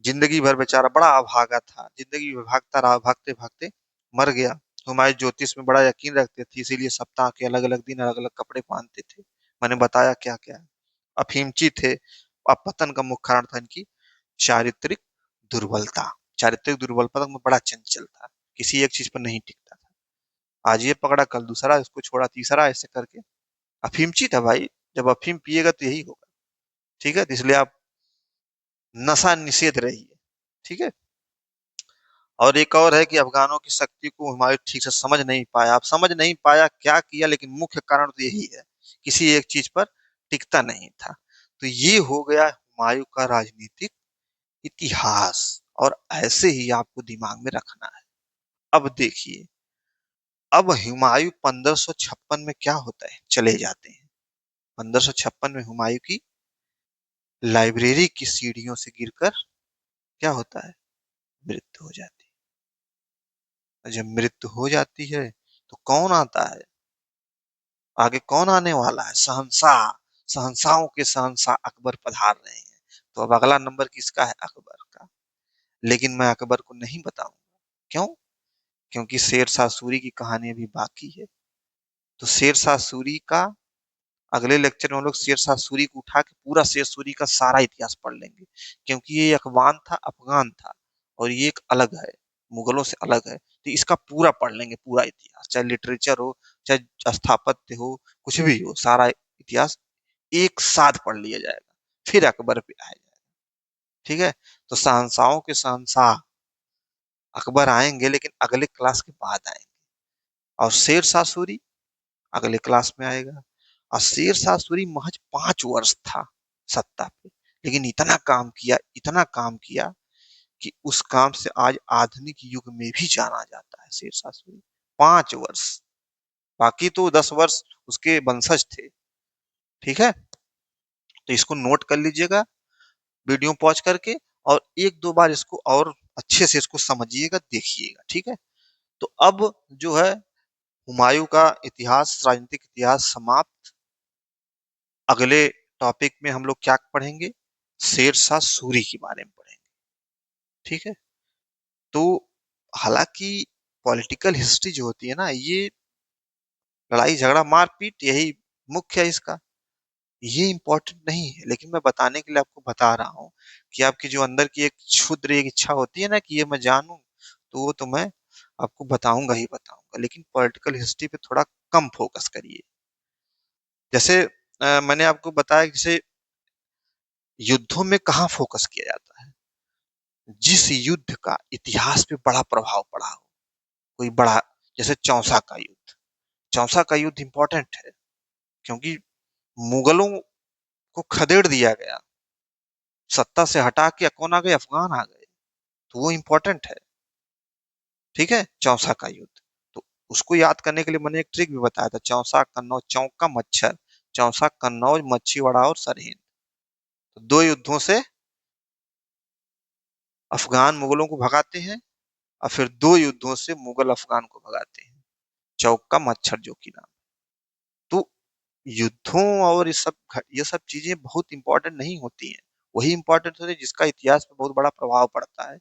जिंदगी भर बेचारा बड़ा अभागा था, जिंदगी भर भागता रहा, भागते भागते मर गया। हुमायूं ज्योतिष में बड़ा यकीन रखते थे, इसीलिए सप्ताह के अलग अलग दिन अलग अलग कपड़े पहनते थे। मैंने बताया क्या क्या। अफीमची थे। अब पतन का मुख्य कारण था इनकी चारित्रिक दुर्बलता। चारित्रिक दुर्बलता में बड़ा चंचल था, किसी एक चीज पर नहीं टिकता था। आज ये पकड़ा कल दूसरा, इसको छोड़ा तीसरा, ऐसे करके अफीमची था भाई। जब अफीम पिएगा तो यही होगा। ठीक है, तो इसलिए आप नशा निषेध रहिए। ठीक है। और एक और है कि अफगानों की शक्ति को हुमायूं ठीक से समझ नहीं पाया। आप समझ नहीं पाया क्या किया, लेकिन मुख्य कारण तो यही है, किसी एक चीज पर टिकता नहीं था। तो ये हो गया हुमायूं का राजनीतिक इतिहास, और ऐसे ही आपको दिमाग में रखना है। अब देखिए, अब हुमायूं 1556 में क्या होता है, चले जाते हैं। 1556 में हुमायूं की लाइब्रेरी की सीढ़ियों से गिरकर क्या होता है, मृत्यु हो जाती है। जब मृत्यु हो जाती है तो कौन आता है, आगे कौन आने वाला है, शहंशाह। शहंशाहों के शहंशाह अकबर पधार रहे हैं। तो अब अगला नंबर किसका है? अकबर का। लेकिन मैं अकबर को नहीं बताऊंगा। क्यों? क्योंकि शेरशाह सूरी की कहानी अभी बाकी है। तो शेरशाह सूरी का अगले लेक्चर में हम लोग शेरशाह सूरी को उठा के पूरा शेर सूरी का सारा इतिहास पढ़ लेंगे। क्योंकि ये अफगान था, अफगान था, और ये एक अलग है, मुगलों से अलग है। तो इसका पूरा पढ़ लेंगे, पूरा इतिहास, चाहे लिटरेचर हो, चाहे स्थापत्य हो, कुछ भी हो, सारा इतिहास एक साथ पढ़ लिया जाएगा। फिर अकबर पे आया जाएगा। ठीक है? तो शहंशाहों के शहंशाह अकबर आएंगे, लेकिन अगले क्लास के बाद आएंगे। और शेरशाह सूरी अगले क्लास में आएगा। और शेरशाह सूरी महज 5 वर्ष था सत्ता पे, लेकिन इतना काम किया, इतना काम किया कि उस काम से आज आधुनिक युग में भी जाना जाता है शेरशाह सूरी। 5 वर्ष। बाकी तो 10 वर्ष उसके वंशज थे। ठीक है? तो इसको नोट कर लीजिएगा वीडियो पॉज करके, और एक दो बार इसको और अच्छे से इसको समझिएगा, देखिएगा। ठीक है? तो अब जो है हुमायूं का इतिहास, राजनीतिक इतिहास समाप्त। अगले टॉपिक में हम लोग क्या पढ़ेंगे? शेरशाह सूरी के बारे में पढ़ेंगे। ठीक है? तो हालांकि पॉलिटिकल हिस्ट्री जो होती है ना, ये लड़ाई झगड़ा मारपीट यही मुख्य है इसका। ये इम्पोर्टेंट नहीं है, लेकिन मैं बताने के लिए आपको बता रहा हूँ कि आपकी जो अंदर की एक क्षुद्र एक इच्छा होती है ना कि ये मैं जानूं, तो वो तो मैं आपको बताऊंगा ही बताऊंगा। लेकिन पॉलिटिकल हिस्ट्री पे थोड़ा कम फोकस करिए। जैसे मैंने आपको बताया, जैसे युद्धों में कहाँ फोकस किया जाता है? जिस युद्ध का इतिहास पे बड़ा प्रभाव पड़ा हो, कोई बड़ा, जैसे चौसा का युद्ध। चौसा का युद्ध इंपॉर्टेंट है, क्योंकि मुगलों को खदेड़ दिया गया, सत्ता से हटा के कौन आ गए? अफगान आ गए। तो वो इंपॉर्टेंट है। ठीक है? चौसा का युद्ध। तो उसको याद करने के लिए मैंने एक ट्रिक भी बताया था, चौसा कन्नौज चौका मच्छर, चौसा कन्नौज मच्छीवाड़ा और सरहिंद। तो दो युद्धों से अफगान मुगलों को भगाते हैं, और फिर दो युद्धों से मुगल अफगान को भगाते हैं, चौका मच्छर जो कि नाम। तो युद्धों और ये सब चीजें बहुत इंपॉर्टेंट नहीं होती हैं। वही इंपॉर्टेंट होती है जिसका इतिहास पे बहुत बड़ा प्रभाव पड़ता है।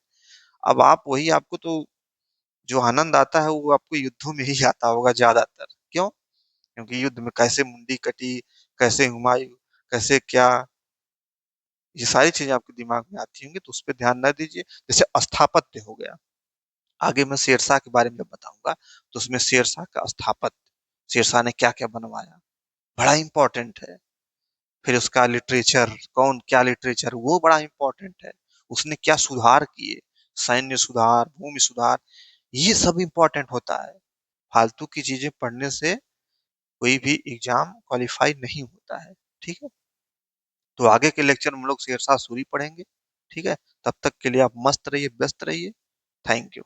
अब आप वही, आपको तो जो आनंद आता है वो आपको युद्धों में ही आता होगा ज्यादातर। क्यों? क्योंकि युद्ध में कैसे मुंडी कटी, कैसे हुमायूं, कैसे क्या, ये सारी चीजें आपके दिमाग में आती होंगी, तो उस पर ध्यान न दीजिए। जैसे स्थापत्य हो गया, आगे मैं शेरशाह के बारे में जब बताऊंगा, तो उसमें शेरशाह का स्थापत्य, शेरशाह ने क्या क्या बनवाया, बड़ा इंपॉर्टेंट है। फिर उसका लिटरेचर, कौन क्या लिटरेचर, वो बड़ा इंपॉर्टेंट है। उसने क्या सुधार किए, सैन्य सुधार, भूमि सुधार, ये सब इंपॉर्टेंट होता है। फालतू की चीजें पढ़ने से कोई भी एग्जाम क्वालिफाई नहीं होता है। ठीक है? तो आगे के लेक्चर में हम लोग शेरशाह सूरी पढ़ेंगे। ठीक है? तब तक के लिए आप मस्त रहिए, व्यस्त रहिए। Thank you.